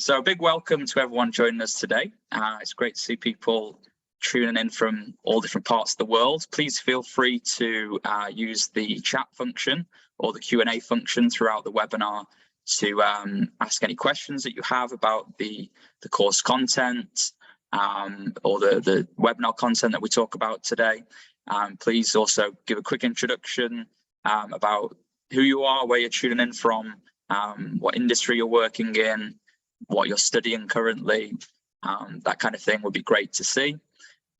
So a big welcome to everyone joining us today. It's great to see people tuning in from all different parts of the world. Please feel free to use the chat function or the Q&A function throughout the webinar to ask any questions that you have about the course content or the webinar content that we talk about today. Please also give a quick introduction about who you are, where you're tuning in from, what industry you're working in, what you're studying currently. That kind of thing would be great to see.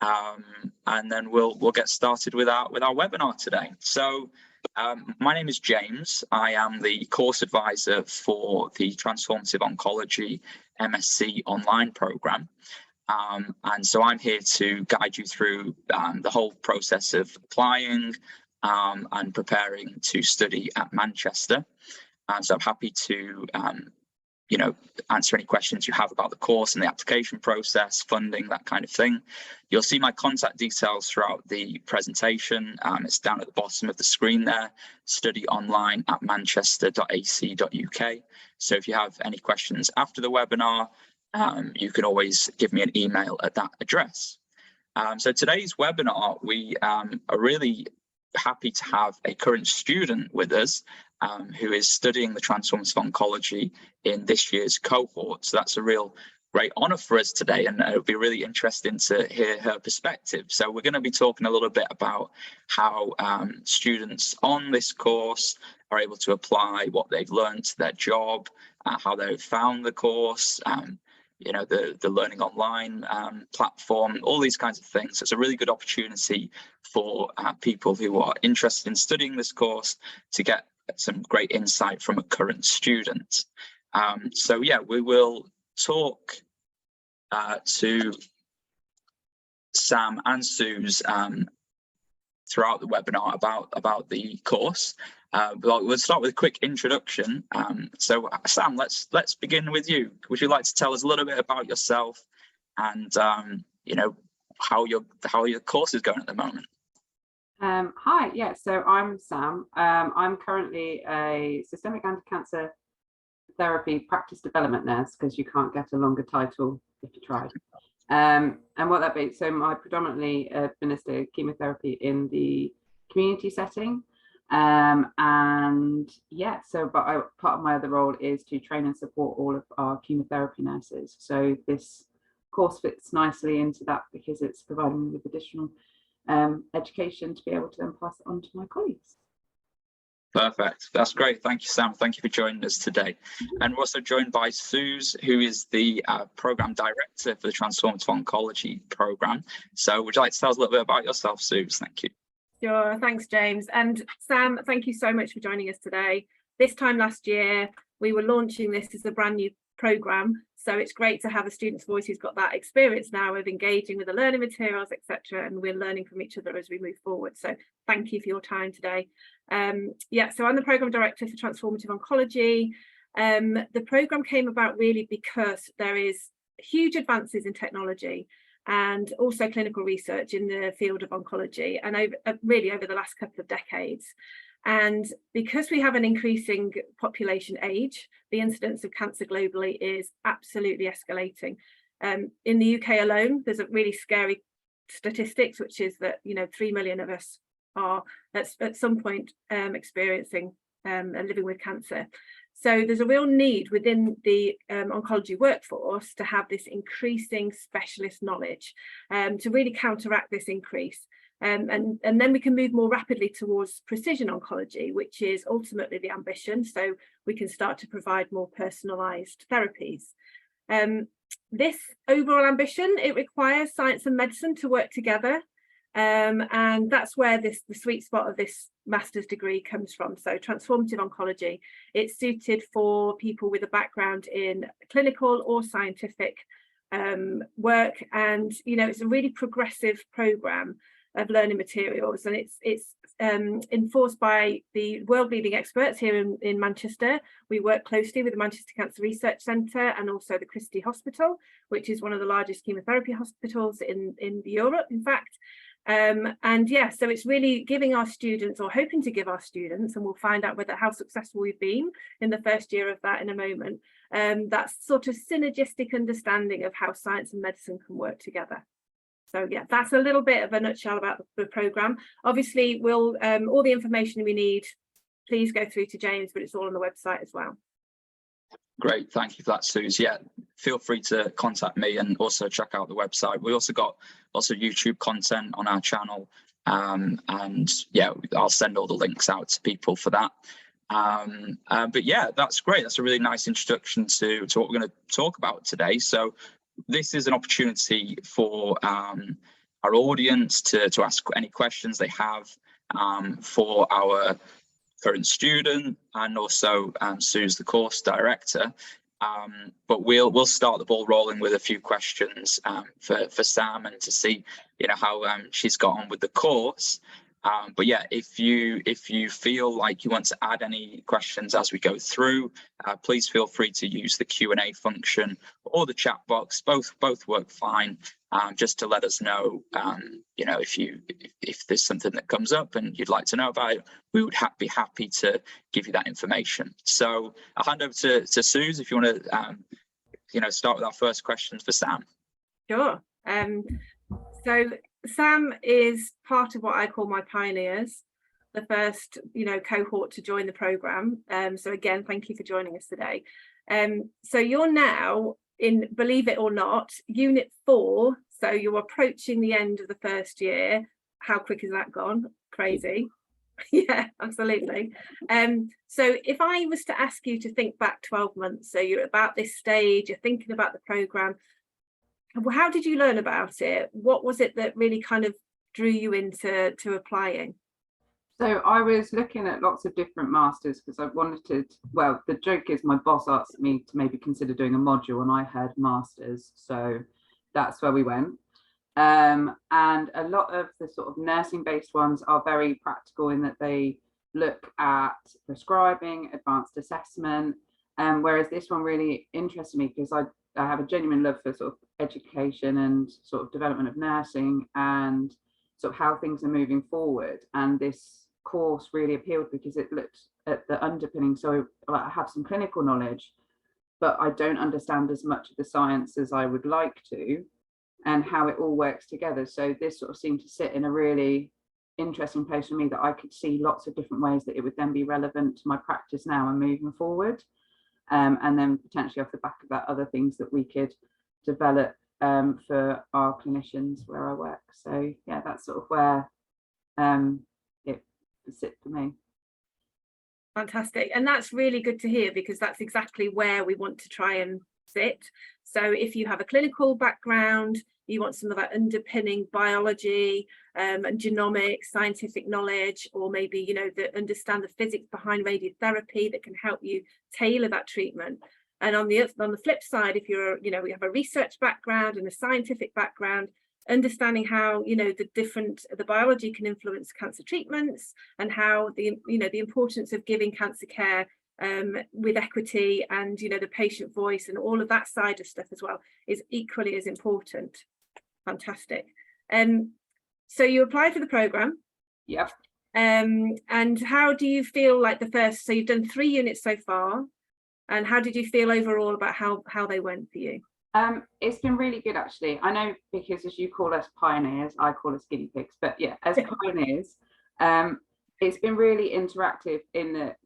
And then we'll get started with our webinar today. So my name is James. I am the course advisor for the Transformative Oncology MSc online program. And so I'm here to guide you through the whole process of applying and preparing to study at Manchester. And so I'm happy to answer any questions you have about the course and the application process, funding, that kind of thing. You'll see my contact details throughout the presentation. It's down at the bottom of the screen there, StudyOnline@manchester.ac.uk. So if you have any questions after the webinar, you can always give me an email at that address. So today's webinar, we are really happy to have a current student with us who is studying the Transformative Oncology in this year's cohort. So that's a real great honour for us today, and it'll be really interesting to hear her perspective. So we're going to be talking a little bit about how students on this course are able to apply what they've learned to their job, how they've found the course, the learning online platform, all these kinds of things. So it's a really good opportunity for people who are interested in studying this course to get some great insight from a current student. So yeah, we will talk to Sam and Suze throughout the webinar about the course. But we'll start with a quick introduction. So Sam, let's begin with you. Would you like to tell us a little bit about yourself and how your course is going at the moment? Hi, yeah, so I'm Sam. I'm currently a systemic anti-cancer therapy practice development nurse, because you can't get a longer title if you tried. And what that means, so I predominantly administer chemotherapy in the community setting. And yeah, part of my other role is to train and support all of our chemotherapy nurses. So this course fits nicely into that, because it's providing me with additional education to be able to then pass it on to my colleagues. Perfect. That's great. Thank you, Sam. Thank you for joining us today. And we're also joined by Suze, who is the program director for the Transformative Oncology program. So would you like to tell us a little bit about yourself, Suze? Thank you. Sure. Thanks, James. And Sam, thank you so much for joining us today. This time last year, we were launching this as a brand new program. So it's great to have a student's voice who's got that experience now of engaging with the learning materials, etc. And we're learning from each other as we move forward. So thank you for your time today. Yeah, so I'm the program director for Transformative Oncology. The program came about really because there is huge advances in technology and also clinical research in the field of oncology, and really over the last couple of decades. And because we have an increasing population age, the incidence of cancer globally is absolutely escalating. In the UK alone, there's a really scary statistics, which is that 3 million of us are at some point experiencing and living with cancer. So there's a real need within the oncology workforce to have this increasing specialist knowledge to really counteract this increase. And then we can move more rapidly towards precision oncology, which is ultimately the ambition. So we can start to provide more personalised therapies. This overall ambition, it requires science and medicine to work together. And that's where the sweet spot of this master's degree comes from. So transformative oncology, it's suited for people with a background in clinical or scientific work. And, it's a really progressive programme of learning materials, and it's enforced by the world-leading experts here in Manchester. We work closely with the Manchester Cancer Research Centre and also the Christie Hospital, which is one of the largest chemotherapy hospitals in Europe, in fact. And yeah, so it's really giving our students, or hoping to give our students, and we'll find out how successful we've been in the first year of that in a moment, that sort of synergistic understanding of how science and medicine can work together. So yeah, that's a little bit of a nutshell about the programme. Obviously, we'll all the information we need, please go through to James, but it's all on the website as well. Great, thank you for that, Suze. Yeah, feel free to contact me and also check out the website. We also got YouTube content on our channel, and yeah, I'll send all the links out to people for that. But yeah, that's great. That's a really nice introduction to what we're going to talk about today. So this is an opportunity for our audience to ask any questions they have for our current student, and also Sue's the course director. But we'll start the ball rolling with a few questions for Sam, and to see how she's got on with the course. But yeah, if you feel like you want to add any questions as we go through, please feel free to use the Q&A function or the chat box. Both work fine. Just to let us know, if there's something that comes up and you'd like to know about it, we would be happy to give you that information. So I'll hand over to Suze if you want to, start with our first questions for Sam. Sure. So Sam is part of what I call my pioneers, the first, cohort to join the programme. So again, thank you for joining us today. So you're now in, believe it or not, Unit 4. So you're approaching the end of the first year. How quick has that gone? Crazy. Yeah, absolutely. So if I was to ask you to think back 12 months, so you're about this stage, you're thinking about the programme, how did you learn about it? What was it that really kind of drew you into applying? So I was looking at lots of different masters because I wanted, well, the joke is my boss asked me to maybe consider doing a module and I had masters. So that's where we went. And a lot of the sort of nursing based ones are very practical in that they look at prescribing, advanced assessment. Whereas this one really interested me because I have a genuine love for sort of education and sort of development of nursing and sort of how things are moving forward. And this course really appealed because it looked at the underpinning. So I have some clinical knowledge, but I don't understand as much of the science as I would like to, and how it all works together. So this sort of seemed to sit in a really interesting place for me, that I could see lots of different ways that it would then be relevant to my practice now and moving forward. And then potentially off the back of that, other things that we could develop for our clinicians where I work. So yeah, that's sort of where it sits for me. Fantastic. And that's really good to hear, because that's exactly where we want to try and sit. So if you have a clinical background, you want some of that underpinning biology and genomics, scientific knowledge, or maybe, that understand the physics behind radiotherapy that can help you tailor that treatment. And on the flip side, if you're, we have a research background and a scientific background, understanding how, the biology can influence cancer treatments, and how the importance of giving cancer care with equity and, the patient voice and all of that side of stuff as well is equally as important. Fantastic. So you applied for the programme. Yep. And how do you feel like so you've done 3 units so far, and how did you feel overall about how they went for you? It's been really good, actually. I know, because as you call us pioneers, I call us guinea pigs, but yeah, as pioneers, it's been really interactive in that,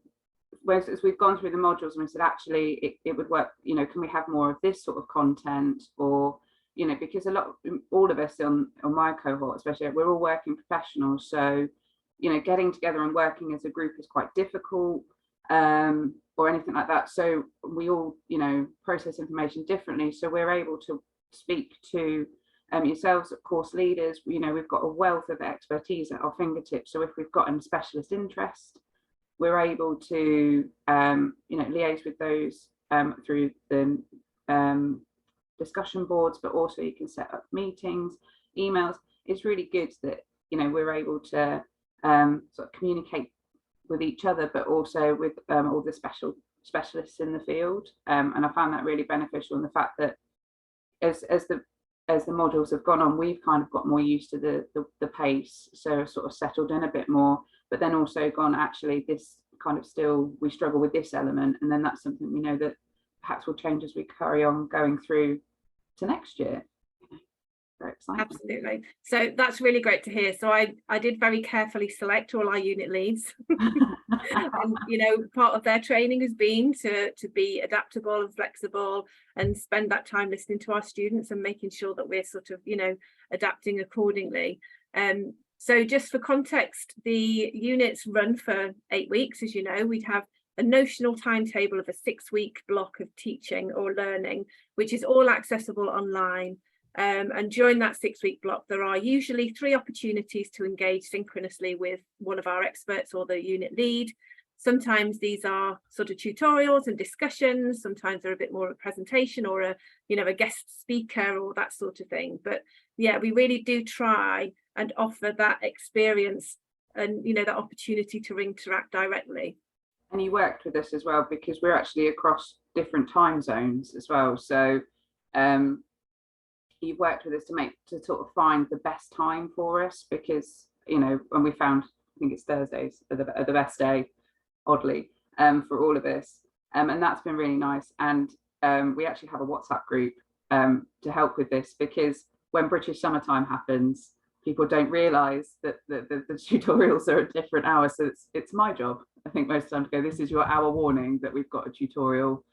as we've gone through the modules and we said, actually, it would work, can we have more of this sort of content? Or, because all of us on my cohort, especially, we're all working professionals. So, getting together and working as a group is quite difficult, or anything like that. So we all, process information differently. So we're able to speak to yourselves, of course, leaders. We've got a wealth of expertise at our fingertips. So if we've got a specialist interest, we're able to, liaise with those through the discussion boards, but also you can set up meetings, emails. It's really good that, we're able to sort of communicate with each other, but also with all the specialists in the field. And I found that really beneficial, in the fact that as the as the modules have gone on, we've kind of got more used to the pace, so sort of settled in a bit more, but then also gone, actually this kind of still, we struggle with this element, and then that's something we know that perhaps will change as we carry on going through to next year. Very exciting. Absolutely. So that's really great to hear. So I did very carefully select all our unit leads. And, you know, part of their training has been to be adaptable and flexible and spend that time listening to our students and making sure that we're sort of, you know, adapting accordingly. So just for context, the units run for 8 weeks. As you know, we'd have a notional timetable of a 6-week block of teaching or learning, which is all accessible online. And during that 6-week block, there are usually 3 opportunities to engage synchronously with one of our experts or the unit lead. Sometimes these are sort of tutorials and discussions. Sometimes they're a bit more of a presentation or a, you know, a guest speaker or that sort of thing. But yeah, we really do try and offer that experience and, you know, that opportunity to interact directly. And you worked with us as well, because we're actually across different time zones as well. So you worked with us to sort of find the best time for us, because, you know, when we found, I think it's Thursdays are the best day, oddly, for all of us, and that's been really nice. And we actually have a WhatsApp group to help with this, because when British summertime happens, people don't realise that the tutorials are at different hours. So it's my job, I think, most of the time to go, this is your hour warning that we've got a tutorial.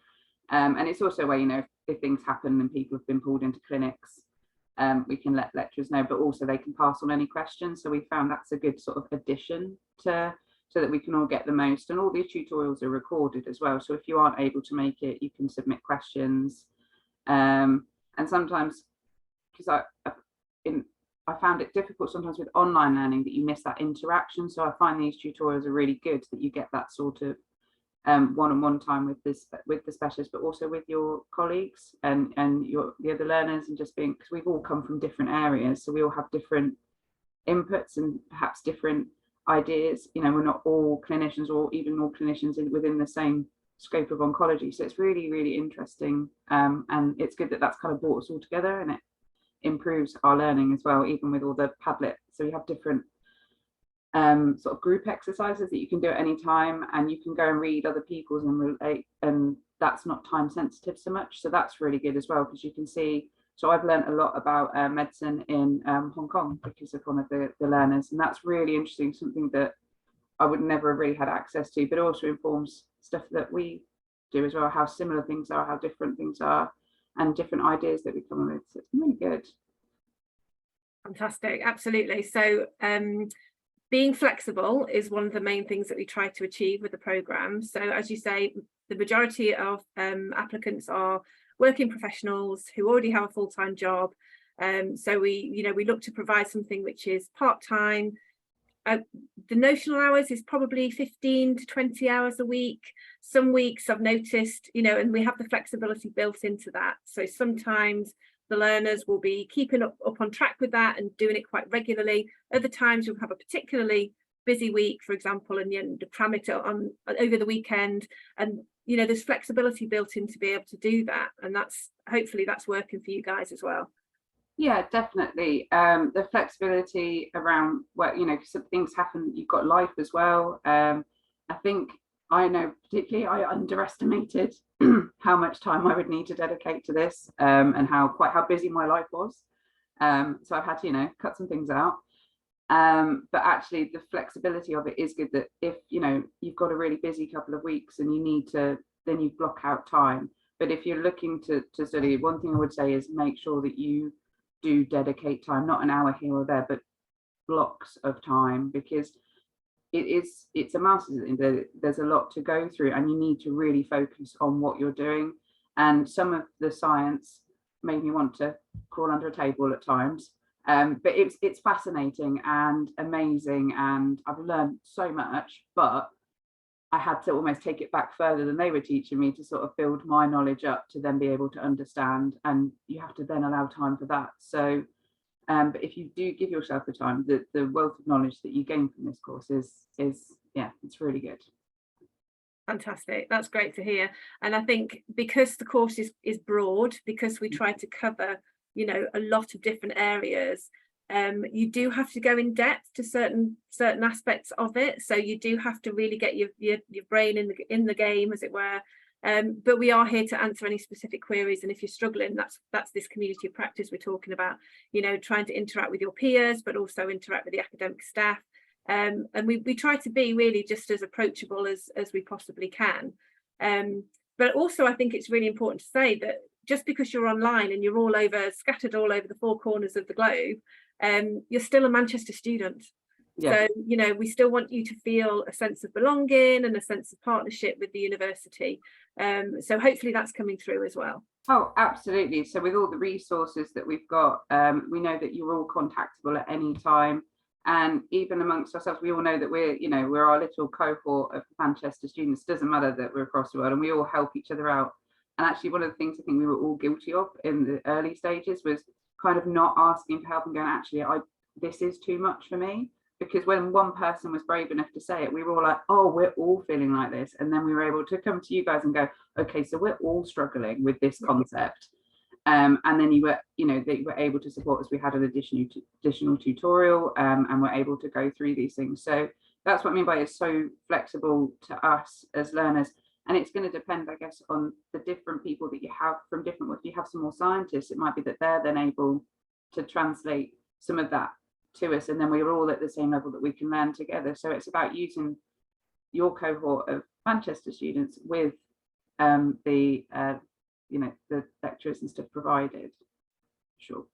And it's also where, you know, if things happen and people have been pulled into clinics, we can let lecturers know, but also they can pass on any questions. So we found that's a good sort of addition to, so that we can all get the most. And all these tutorials are recorded as well. So if you aren't able to make it, you can submit questions. And sometimes, because I found it difficult sometimes with online learning that you miss that interaction. So I find these tutorials are really good, that you get that sort of one-on-one time with the specialist, but also with your colleagues and the other learners, and just being, because we've all come from different areas, so we all have different inputs and perhaps different ideas. You know, we're not all clinicians, or even all clinicians within the same scope of oncology. So it's really, really interesting, and it's good that that's kind of brought us all together, and it improves our learning as well, even with all the Padlet. So we have different sort of group exercises that you can do at any time, and you can go and read other people's and relate, and that's not time sensitive so much. So that's really good as well, because you can see. So I've learned a lot about medicine in Hong Kong because of one of the learners, and that's really interesting, something that I would never have really had access to, but also informs stuff that we do as well, how similar things are, how different things are, and different ideas that we come with. So it's really good. Fantastic, absolutely. So being flexible is one of the main things that we try to achieve with the programme. So as you say, the majority of applicants are working professionals who already have a full-time job. So we look to provide something which is part-time. The notional hours is probably 15 to 20 hours a week. Some weeks I've noticed, you know, and we have the flexibility built into that. So sometimes the learners will be keeping up on track with that and doing it quite regularly. Other times you'll have a particularly busy week, for example, and you cram it on over the weekend. And, you know, there's flexibility built in to be able to do that. And that's, hopefully that's working for you guys as well. Yeah, definitely. The flexibility around where, you know, some things happen, you've got life as well. I think I know particularly I underestimated how much time I would need to dedicate to this, and how busy my life was. So I've had to, you know, cut some things out. But actually the flexibility of it is good, that if, you know, you've got a really busy couple of weeks and you need to, then you block out time. But if you're looking to study, one thing I would say is make sure that you do dedicate time, not an hour here or there, but blocks of time, because it's a master's. There's a lot to go through, and you need to really focus on what you're doing. And some of the science made me want to crawl under a table at times, but it's fascinating and amazing, and I've learned so much, but I had to almost take it back further than they were teaching me to sort of build my knowledge up to then be able to understand, and you have to then allow time for that. So but if you do give yourself the time, the wealth of knowledge that you gain from this course is yeah, it's really good. Fantastic, that's great to hear. And I think because the course is broad, because we try to cover you know, a lot of different areas. You do have to go in depth to certain aspects of it, so you do have to really get your brain in the game, as it were. But we are here to answer any specific queries, and if you're struggling, that's this community of practice we're talking about, you know, trying to interact with your peers but also interact with the academic staff, and we try to be really just as approachable as we possibly can. But also I think it's really important to say that just because you're online and you're all over, scattered all over the four corners of the globe, you're still a Manchester student. Yeah. So, you know, we still want you to feel a sense of belonging and a sense of partnership with the university. So hopefully that's coming through as well. Oh, absolutely. So with all the resources that we've got, we know that you're all contactable at any time. And even amongst ourselves, we all know that we're our little cohort of Manchester students. Doesn't matter that we're across the world, and we all help each other out. And actually, one of the things I think we were all guilty of in the early stages was kind of not asking for help and going, actually, this is too much for me. Because when one person was brave enough to say it, we were all like, oh, we're all feeling like this. And then we were able to come to you guys and go, okay, so we're all struggling with this concept. And then they were able to support us. We had an additional tutorial, and we're able to go through these things. So that's what I mean by it's so flexible to us as learners. And it's going to depend, I guess, on the different people that you have from different. If you have some more scientists, it might be that they're then able to translate some of that to us, and then we're all at the same level that we can learn together. So it's about using your cohort of Manchester students with the lecturers and stuff provided. Sure.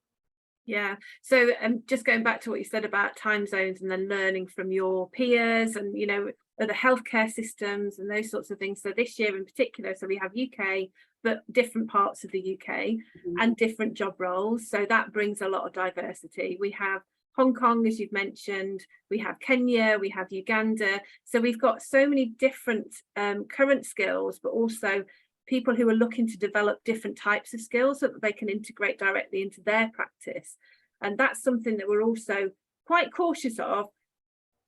Yeah, so just going back to what you said about time zones and then learning from your peers and, you know, other healthcare systems and those sorts of things. So this year in particular, so we have UK, but different parts of the UK and different job roles. So that brings a lot of diversity. We have Hong Kong, as you've mentioned, we have Kenya, we have Uganda. So we've got so many different current skills, but also people who are looking to develop different types of skills so that they can integrate directly into their practice. And that's something that we're also quite cautious of.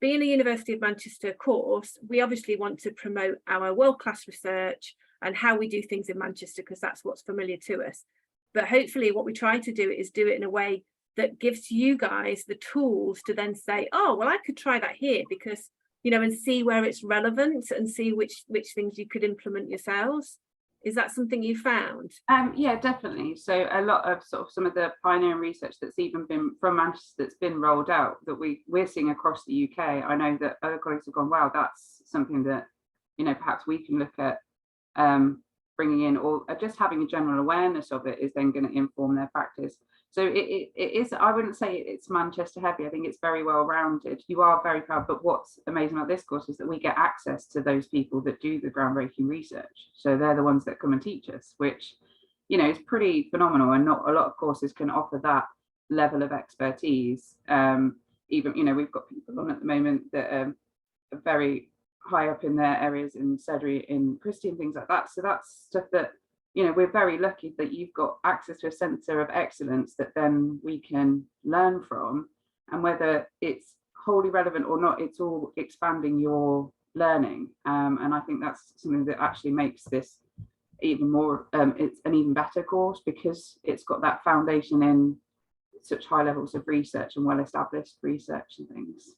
Being a University of Manchester course, we obviously want to promote our world-class research and how we do things in Manchester, because that's what's familiar to us. But hopefully what we try to do is do it in a way that gives you guys the tools to then say, oh, well, I could try that here, because, you know, and see where it's relevant and see which things you could implement yourselves. Is that something you found? Yeah, definitely. So a lot of sort of some of the pioneering research that's even been from Manchester that's been rolled out that we're seeing across the UK. I know that other colleagues have gone, wow, that's something that, you know, perhaps we can look at bringing in, or just having a general awareness of it is then going to inform their practice. So it is, I wouldn't say it's Manchester heavy. I think it's very well rounded. You are very proud, but what's amazing about this course is that we get access to those people that do the groundbreaking research. So they're the ones that come and teach us, which, you know, is pretty phenomenal, and not a lot of courses can offer that level of expertise. Even, you know, we've got people on at the moment that are very high up in their areas in surgery, in Christie and things like that. So that's stuff that, you know, we're very lucky that you've got access to a centre of excellence that then we can learn from, and whether it's wholly relevant or not, it's all expanding your learning. And I think that's something that actually makes this even more, it's an even better course, because it's got that foundation in such high levels of research and well-established research and things.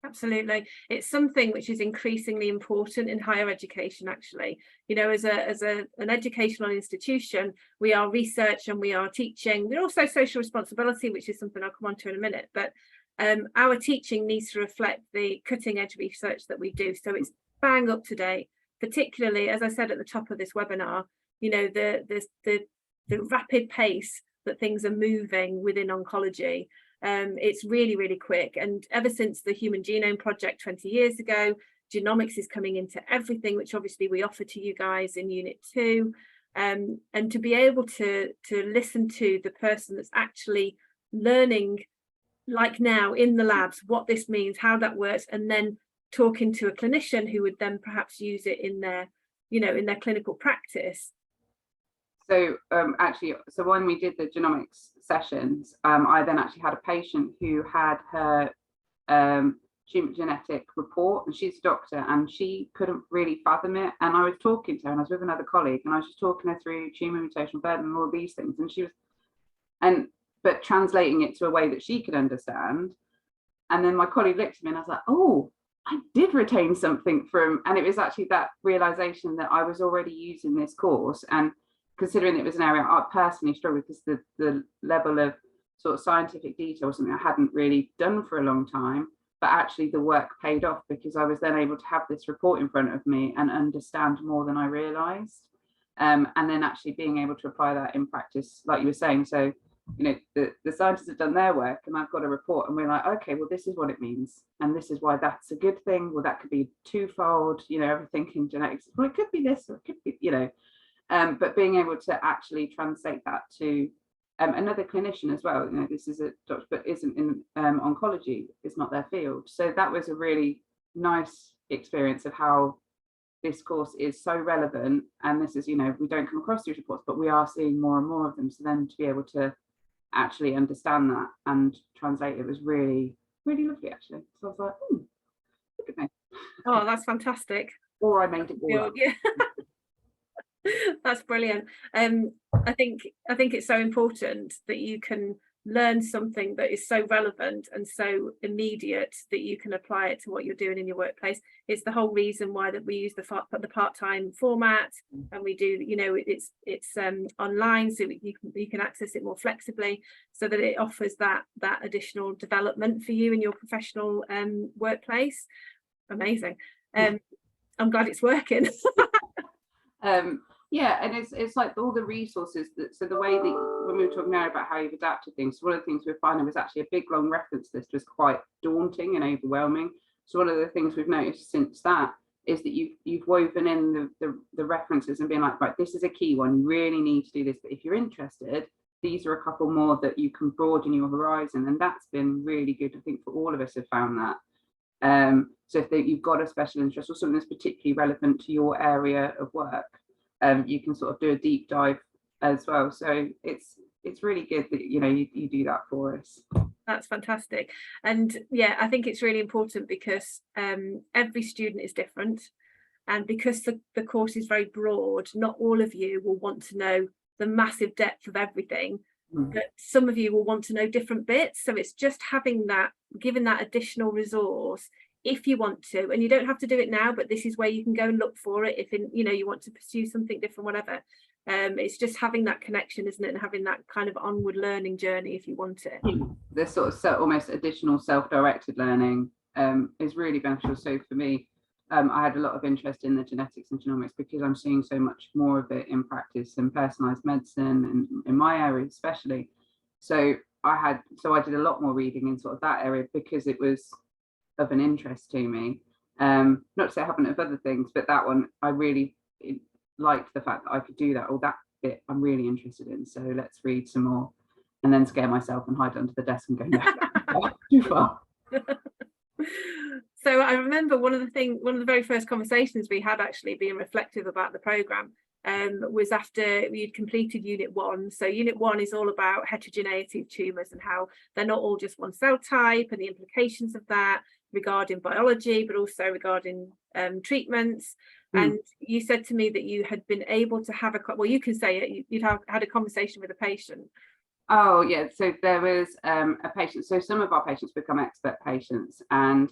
Absolutely. It's something which is increasingly important in higher education, actually. You know, as an educational institution, we are research and we are teaching. We're also social responsibility, which is something I'll come on to in a minute. But our teaching needs to reflect the cutting edge research that we do. So it's bang up to date, particularly, as I said at the top of this webinar, you know, the rapid pace that things are moving within oncology. It's really, really quick. And ever since the Human Genome Project 20 years ago, genomics is coming into everything, which obviously we offer to you guys in Unit 2. And to be able to listen to the person that's actually learning, like now in the labs, what this means, how that works, and then talking to a clinician who would then perhaps use it in their, you know, in their clinical practice. So actually, so when we did the genomics sessions, I then actually had a patient who had her tumor genetic report, and she's a doctor, and she couldn't really fathom it. And I was talking to her, and I was with another colleague, and I was just talking her through tumor mutational burden and all these things, and she was but translating it to a way that she could understand. And then my colleague looked at me and I was like, oh, I did retain something from, and it was actually that realization that I was already using this course. And considering it was an area I personally struggled with, because the level of sort of scientific detail was something I hadn't really done for a long time, but actually the work paid off because I was then able to have this report in front of me and understand more than I realized. And then actually being able to apply that in practice, like you were saying. So, you know, the scientists have done their work and I've got a report and we're like, okay, well, this is what it means. And this is why that's a good thing. Well, that could be twofold, you know, everything in genetics. Well, it could be this, or it could be, you know, but being able to actually translate that to another clinician as well. You know, this is a doctor, but isn't in oncology, it's not their field. So that was a really nice experience of how this course is so relevant. And this is, you know, we don't come across these reports, but we are seeing more and more of them. So then to be able to actually understand that and translate it was really, really lovely, actually. So I was like, look at me. Oh, that's fantastic. Or I made it all up. Yeah. That's brilliant. I think it's so important that you can learn something that is so relevant and so immediate that you can apply it to what you're doing in your workplace. It's the whole reason why that we use the part-time format, and we do, you know, it's online, so you can access it more flexibly, so that it offers that additional development for you in your professional workplace. Amazing. I'm glad it's working. Yeah, and it's like all the resources that, so the way that when we were talking now about how you've adapted things, one of the things we're finding was actually a big long reference list was quite daunting and overwhelming. So one of the things we've noticed since that is that you've woven in the references and being like, right, this is a key one, you really need to do this, but if you're interested, these are a couple more that you can broaden your horizon. And that's been really good. I think for all of us have found that. So if you've got a special interest or something that's particularly relevant to your area of work, you can sort of do a deep dive as well. So it's really good that, you know, you do that for us. That's fantastic. And yeah, I think it's really important because every student is different, and because the course is very broad, not all of you will want to know the massive depth of everything, but some of you will want to know different bits. So it's just having that, giving that additional resource if you want to, and you don't have to do it now, but this is where you can go and look for it if you know, you want to pursue something different, whatever. It's just having that connection, isn't it, and having that kind of onward learning journey if you want it. The sort of almost additional self-directed learning is really beneficial. So for me, I had a lot of interest in the genetics and genomics because I'm seeing so much more of it in practice and personalized medicine, and in my area especially. So I did a lot more reading in sort of that area because it was of an interest to me. Not to say I haven't of other things, but that one I really liked the fact that I could do that, or that bit I'm really interested in. So let's read some more, and then scare myself and hide under the desk and go, no, too far. So I remember one of the very first conversations we had, actually being reflective about the programme, was after you'd completed Unit 1. So Unit 1 is all about heterogeneity of tumours and how they're not all just one cell type, and the implications of that regarding biology, but also regarding treatments. And you said to me that you had been able to have you can say it, you'd had a conversation with a patient. Oh yeah, so there was a patient, so some of our patients become expert patients, and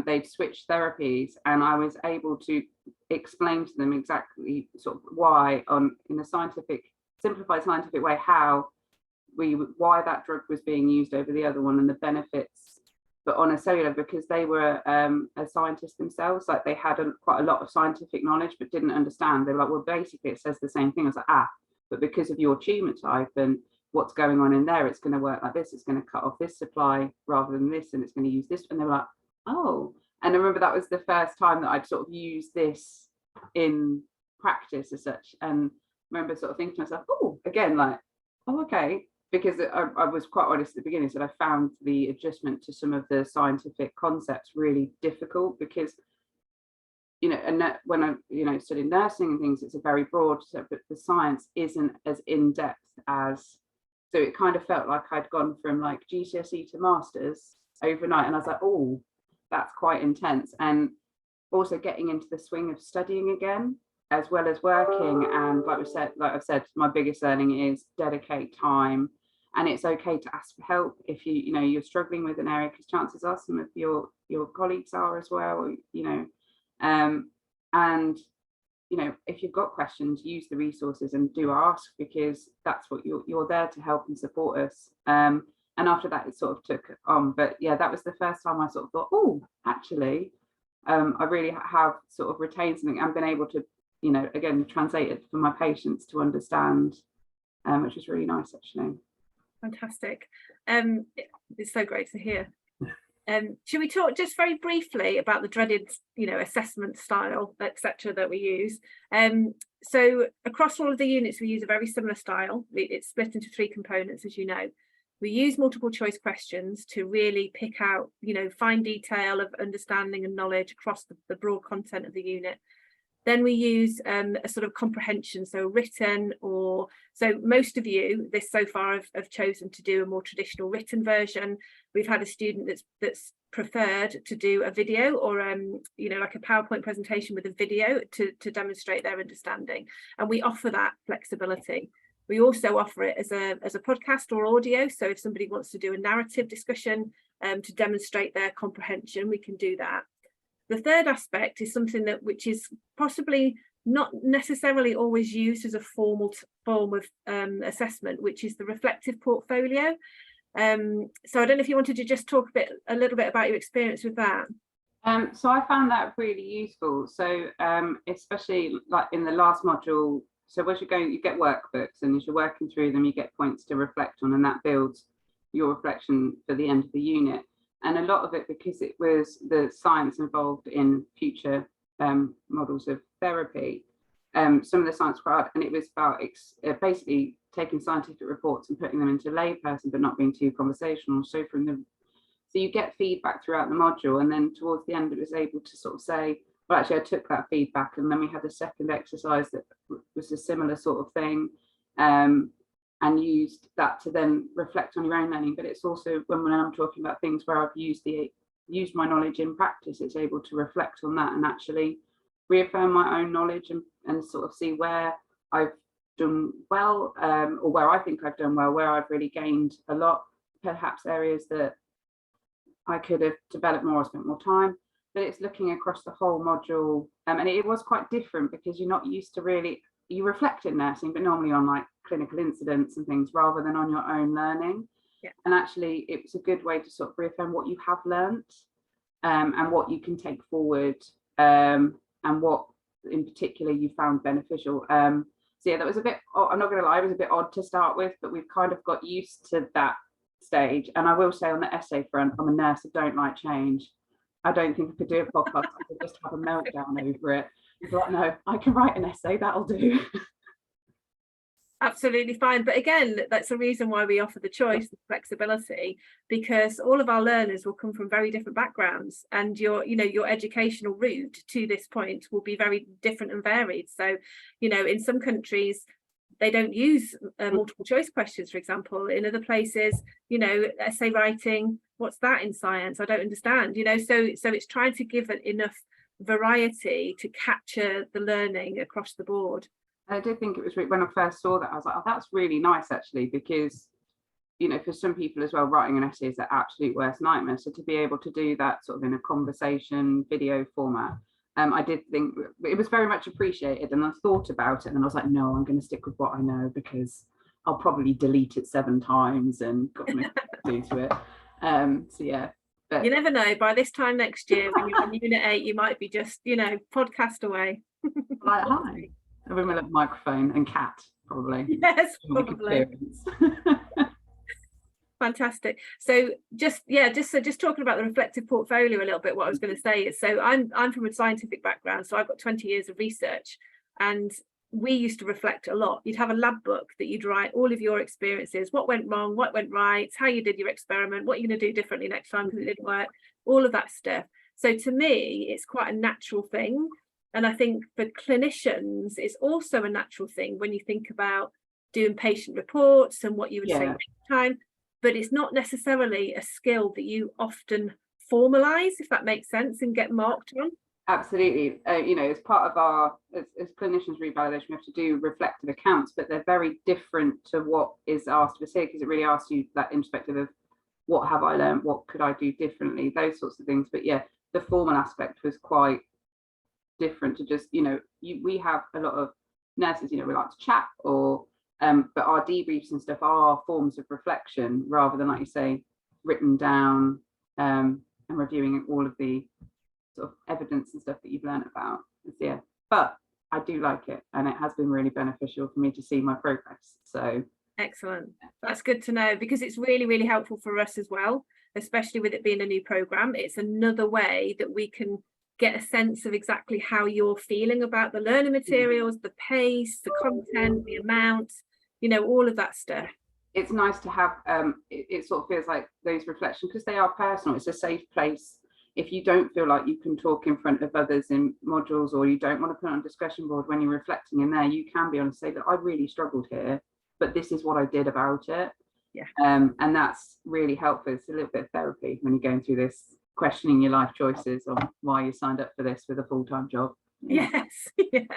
they'd switched therapies, and I was able to explain to them exactly sort of why, in a simplified scientific way, why that drug was being used over the other one and the benefits, but on a cellular, because they were a scientist themselves, like they had quite a lot of scientific knowledge but didn't understand. They were like, well, basically it says the same thing. I was like, but because of your tumor type and what's going on in there, it's going to work like this, it's going to cut off this supply rather than this, and it's going to use this. And they were like, oh. And I remember that was the first time that I'd sort of used this in practice as such, and I remember sort of thinking to myself, oh, again, like, oh, okay, because I was quite honest at the beginning, so I found the adjustment to some of the scientific concepts really difficult, because, you know, and when I, you know, studied nursing and things, it's a very broad, but the science isn't as in-depth as, so it kind of felt like I'd gone from like GCSE to masters overnight, and I was like, oh, that's quite intense. And also getting into the swing of studying again, as well as working. And like I've said, my biggest learning is dedicate time And it's okay to ask for help if you're struggling with an area, because chances are some of your colleagues are as well, and if you've got questions, use the resources and do ask, because that's what you're there to help and support us. And after that, it sort of took on. But yeah, that was the first time I sort of thought, oh, actually, I really have sort of retained something and been able to, again, translate it for my patients to understand, which was really nice, actually. Fantastic. It's so great to hear. Should we talk just very briefly about the dreaded, assessment style, etc., that we use? So across all of the units, we use a very similar style. It's split into 3 components, as you know. We use multiple choice questions to really pick out, fine detail of understanding and knowledge across the broad content of the unit. Then we use a sort of comprehension, so written, so most of you this so far have chosen to do a more traditional written version. We've had a student that's preferred to do a video or like a PowerPoint presentation with a video to demonstrate their understanding, and we offer that flexibility. We also offer it as a podcast or audio, so if somebody wants to do a narrative discussion to demonstrate their comprehension, we can do that. The third aspect is something which is possibly not necessarily always used as a formal form of assessment, which is the reflective portfolio. So I don't know if you wanted to just talk a little bit about your experience with that. So I found that really useful. So especially like in the last module, so as you're going, you get workbooks, and as you're working through them, you get points to reflect on, and that builds your reflection for the end of the unit. And a lot of it, because it was the science involved in future models of therapy, some of the science was hard, and it was about basically taking scientific reports and putting them into layperson, but not being too conversational. So you get feedback throughout the module, and then towards the end, it was able to sort of say, well, actually, I took that feedback, and then we had a second exercise that was a similar sort of thing. And used that to then reflect on your own learning. But it's also when I'm talking about things where I've used my knowledge in practice, it's able to reflect on that and actually reaffirm my own knowledge and sort of see where I've done well, or where I think I've done well, where I've really gained a lot, perhaps areas that I could have developed more or spent more time. But it's looking across the whole module, and it was quite different because you're not used to really, you reflect in nursing, but normally on like clinical incidents and things rather than on your own learning. Yeah. And actually it was a good way to sort of reaffirm what you have learnt, and what you can take forward, and what in particular you found beneficial. So yeah, that was a bit, I'm not gonna lie, it was a bit odd to start with, but we've kind of got used to that stage. And I will say on the essay front, I'm a nurse, I don't like change. I don't think I could do a podcast, I could just have a meltdown over it. It's like, no, I can write an essay, that'll do. Absolutely fine. But again, that's the reason why we offer the choice, the flexibility, because all of our learners will come from very different backgrounds, and your educational route to this point will be very different and varied. So, in some countries, they don't use multiple choice questions, for example. In other places, essay writing, what's that in science? I don't understand, so it's trying to give it enough variety to capture the learning across the board. I did think it was when I first saw that, I was like, oh, that's really nice actually, because for some people as well, writing an essay is their absolute worst nightmare. So to be able to do that sort of in a conversation video format, I did think it was very much appreciated. And I thought about it, and I was like, no, I'm going to stick with what I know, because I'll probably delete it 7 times and God knows what to do to it. So yeah. But you never know, by this time next year when you're in Unit 8, you might be just podcast away. Like, hi. With my little microphone and cat, probably. Yes, probably. Fantastic. So just talking about the reflective portfolio a little bit, what I was going to say is, so I'm from a scientific background, so I've got 20 years of research, and we used to reflect a lot. You'd have a lab book that you'd write all of your experiences, what went wrong, what went right, how you did your experiment, what you're going to do differently next time because it didn't work, all of that stuff. So to me, it's quite a natural thing. And I think for clinicians, it's also a natural thing when you think about doing patient reports and what you would say next time, but it's not necessarily a skill that you often formalize, if that makes sense, and get marked on. Absolutely. You know, as part of our, as clinicians revalidation, we have to do reflective accounts, but they're very different to what is asked of us here, because it really asks you that introspective of what have I learned, what could I do differently, those sorts of things. But yeah, the formal aspect was quite different to just, you know, we have a lot of nurses, you know, we like to chat, or but our debriefs and stuff are forms of reflection rather than, like you say, written down, and reviewing all of the sort of evidence and stuff that you've learned about. Yeah, but I do like it, and it has been really beneficial for me to see my progress. So excellent, that's good to know, because it's really, really helpful for us as well, especially with it being a new program. It's another way that we can get a sense of exactly how you're feeling about the learning materials, the pace, the content, the amount, you know, all of that stuff. It's nice to have it sort of feels like those reflections, because they are personal. It's a safe place. If you don't feel like you can talk in front of others in modules, or you don't want to put on a discussion board when you're reflecting in there, you can be honest, say that I really struggled here, but this is what I did about it. Yeah. And that's really helpful. It's a little bit of therapy when you're going through this, questioning your life choices on why you signed up for this with a full-time job. Yeah. Yes.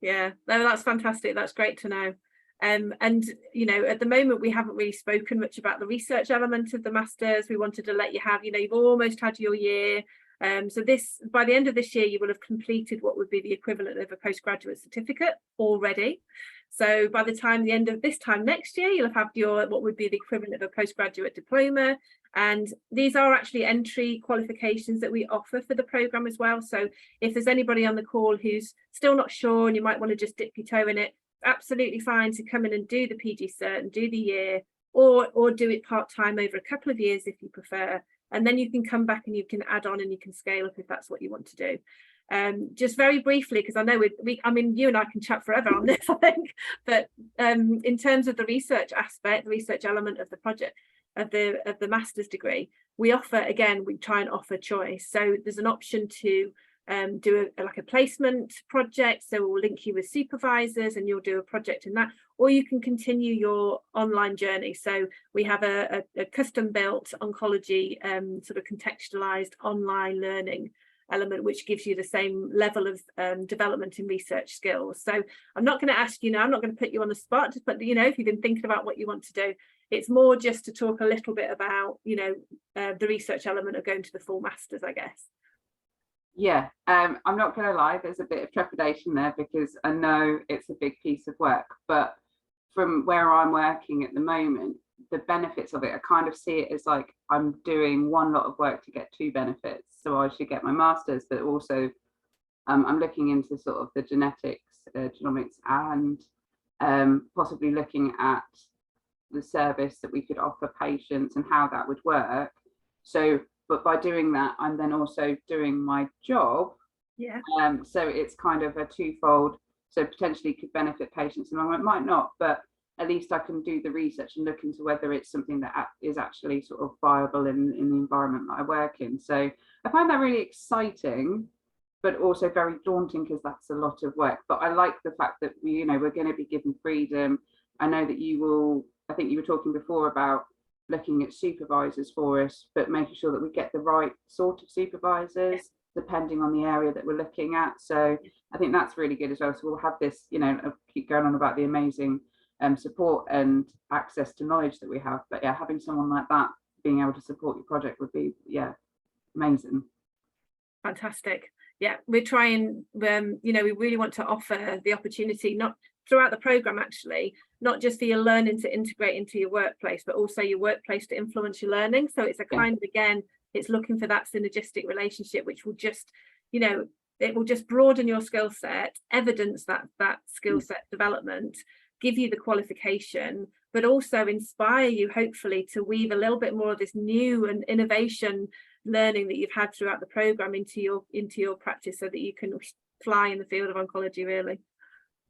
Yeah. No, that's fantastic. That's great to know. And you know, at the moment we haven't really spoken much about the research element of the masters. We wanted to let you have, you know, you've almost had your year, so this, by the end of this year, you will have completed what would be the equivalent of a postgraduate certificate already. So by the time the end of this time next year, you'll have had your, what would be the equivalent of a postgraduate diploma. And these are actually entry qualifications that we offer for the programme as well. So if there's anybody on the call who's still not sure and you might want to just dip your toe in it, absolutely fine to come in and do the PG Cert and do the year, or do it part-time over a couple of years if you prefer, and then you can come back and you can add on and you can scale up if that's what you want to do. Just very briefly, because I know I mean, you and I can chat forever on this, I think, but in terms of the research aspect, the research element of the project, of the master's degree, we offer, again, we try and offer choice. So there's an option to do like a placement project, so we'll link you with supervisors and you'll do a project in that, or you can continue your online journey. So we have a custom built oncology sort of contextualized online learning element, which gives you the same level of development in research skills. So I'm not going to ask you now, I'm not going to put you on the spot, but you know, if you've been thinking about what you want to do, it's more just to talk a little bit about, you know, the research element of going to the full masters, I guess. Yeah, I'm not going to lie, there's a bit of trepidation there, because I know it's a big piece of work, but from where I'm working at the moment, the benefits of it, I kind of see it as like I'm doing one lot of work to get two benefits. So I should get my master's, but also I'm looking into sort of the genetics, genomics, and possibly looking at the service that we could offer patients and how that would work. So but by doing that, I'm then also doing my job. Yeah. So it's kind of a twofold. So potentially could benefit patients in the long run, might not, but at least I can do the research and look into whether it's something that is actually sort of viable in the environment that I work in. So I find that really exciting, but also very daunting, because that's a lot of work. But I like the fact that we're going to be given freedom. I know that you will, I think you were talking before about looking at supervisors for us, but making sure that we get the right sort of supervisors, depending on the area that we're looking at. So I think that's really good as well. So we'll have this, you know, I'll keep going on about the amazing support and access to knowledge that we have. But yeah, having someone like that being able to support your project would be, yeah, amazing. Fantastic. Yeah, we're trying, you know, we really want to offer the opportunity, not throughout the program actually, not just for your learning to integrate into your workplace, but also your workplace to influence your learning. So it's a kind of, again, it's looking for that synergistic relationship, which will just, you know, it will just broaden your skill set, evidence that skill set development, give you the qualification, but also inspire you hopefully to weave a little bit more of this new and innovation learning that you've had throughout the program into your practice, so that you can fly in the field of oncology, really.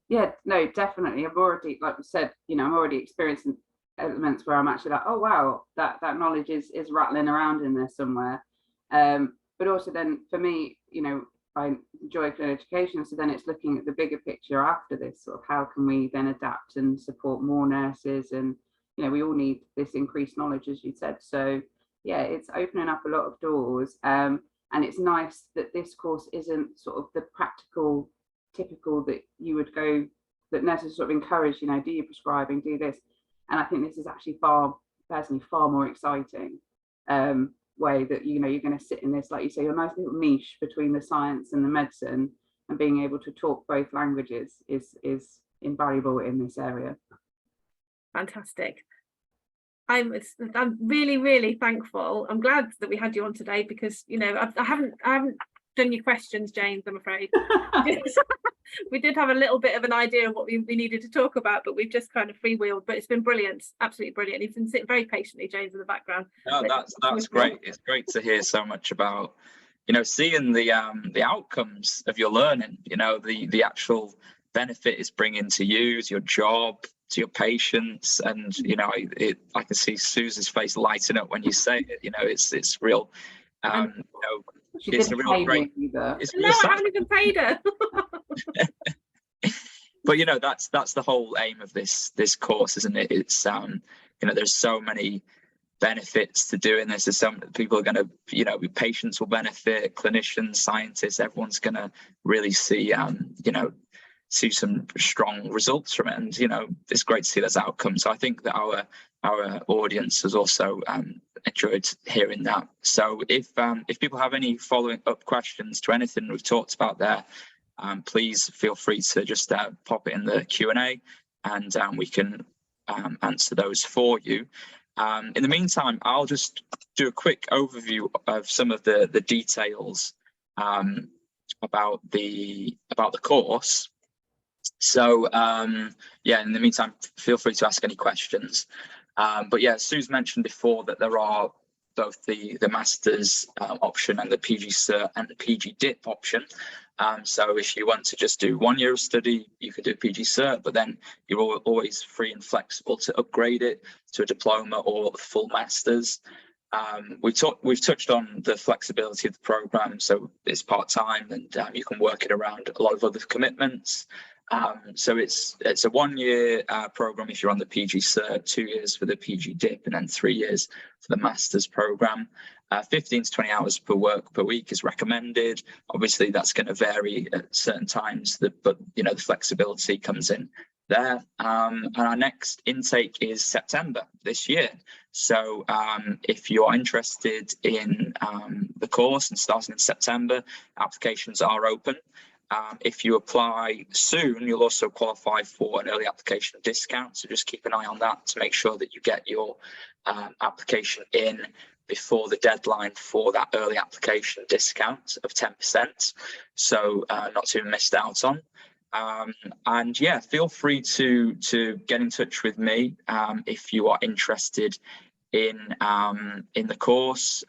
Yeah, no, definitely. I've already, like we said, you know, I'm already experiencing elements where I'm actually like, oh wow, that knowledge is rattling around in there somewhere. But also then for me, you know, I enjoy clinical education, so then it's looking at the bigger picture after this, sort of how can we then adapt and support more nurses, and you know, we all need this increased knowledge, as you said. So yeah, it's opening up a lot of doors. And And it's nice that this course isn't sort of the practical, typical that you would go, that nurses sort of encourage, you know, do your prescribing, do this. And I think this is actually personally far more exciting way that, you know, you're going to sit in this, like you say, your nice little niche between the science and the medicine, and being able to talk both languages is invaluable in this area. Fantastic. I'm really, really thankful. I'm glad that we had you on today, because, you know, I haven't done your questions, James, I'm afraid. We did have a little bit of an idea of what we needed to talk about, but we've just kind of freewheeled. But it's been brilliant, absolutely brilliant. You've been sitting very patiently, James, in the background. No, that's great. It's great to hear so much about, you know, seeing the outcomes of your learning. You know, the actual benefit it's bringing to you, to your job, to your patients, and you know, I can see Suze's face lighting up when you say it. You know, it's real. You know, it's a real great. It's no, I haven't even paid her. But you know, that's the whole aim of this course, isn't it? It's you know, there's so many benefits to doing this. There's some people are going to, you know, patients will benefit, clinicians, scientists, everyone's going to really see you know, see some strong results from it. And you know, it's great to see those outcomes. So I think that our audience has also enjoyed hearing that. So if people have any following up questions to anything we've talked about there, please feel free to just pop it in the Q&A, and we can answer those for you. In the meantime, I'll just do a quick overview of some of the details about the course. So yeah, in the meantime, feel free to ask any questions. But yeah, Suze mentioned before that there are both the master's option and the PG Cert and the PG Dip option. So if you want to just do 1 year of study, you could do PG Cert, but then you're always free and flexible to upgrade it to a diploma or a full master's. We've touched on the flexibility of the program, so it's part-time, and you can work it around a lot of other commitments. So it's a 1 year program if you're on the PG Cert, 2 years for the PG Dip, and then 3 years for the master's program. 15 to 20 hours per week is recommended. Obviously, that's going to vary at certain times, but you know, the flexibility comes in there. And our next intake is September this year. So if you are interested in the course and starting in September, applications are open. If you apply soon, you'll also qualify for an early application discount. So just keep an eye on that to make sure that you get your application in before the deadline for that early application discount of 10%. So not to be missed out on. And yeah, feel free to get in touch with me if you are interested in the course.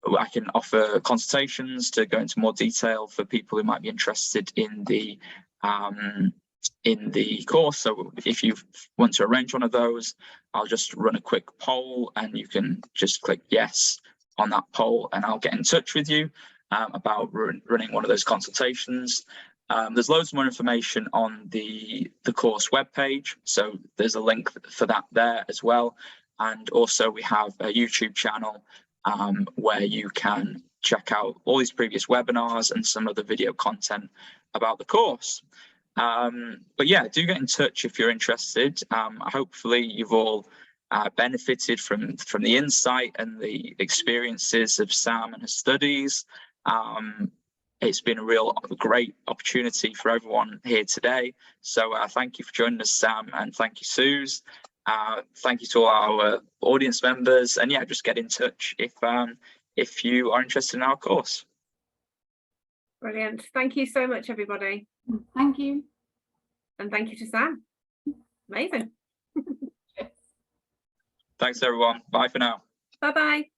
I can offer consultations to go into more detail for people who might be interested in the course. So if you want to arrange one of those, I'll just run a quick poll, and you can just click yes on that poll, and I'll get in touch with you about running one of those consultations. There's loads more information on the course webpage, so there's a link for that there as well. And also we have a YouTube channel where you can check out all these previous webinars and some of the video content about the course. But yeah, do get in touch if you're interested. Hopefully you've all benefited from the insight and the experiences of Sam and her studies. It's been a real great opportunity for everyone here today. So thank you for joining us, Sam, and thank you, Suze. Thank you to all our audience members, and yeah, just get in touch if you are interested in our course. Brilliant. Thank you so much, everybody. Thank you. And thank you to Sam. Amazing. Thanks, everyone. Bye for now. Bye-bye.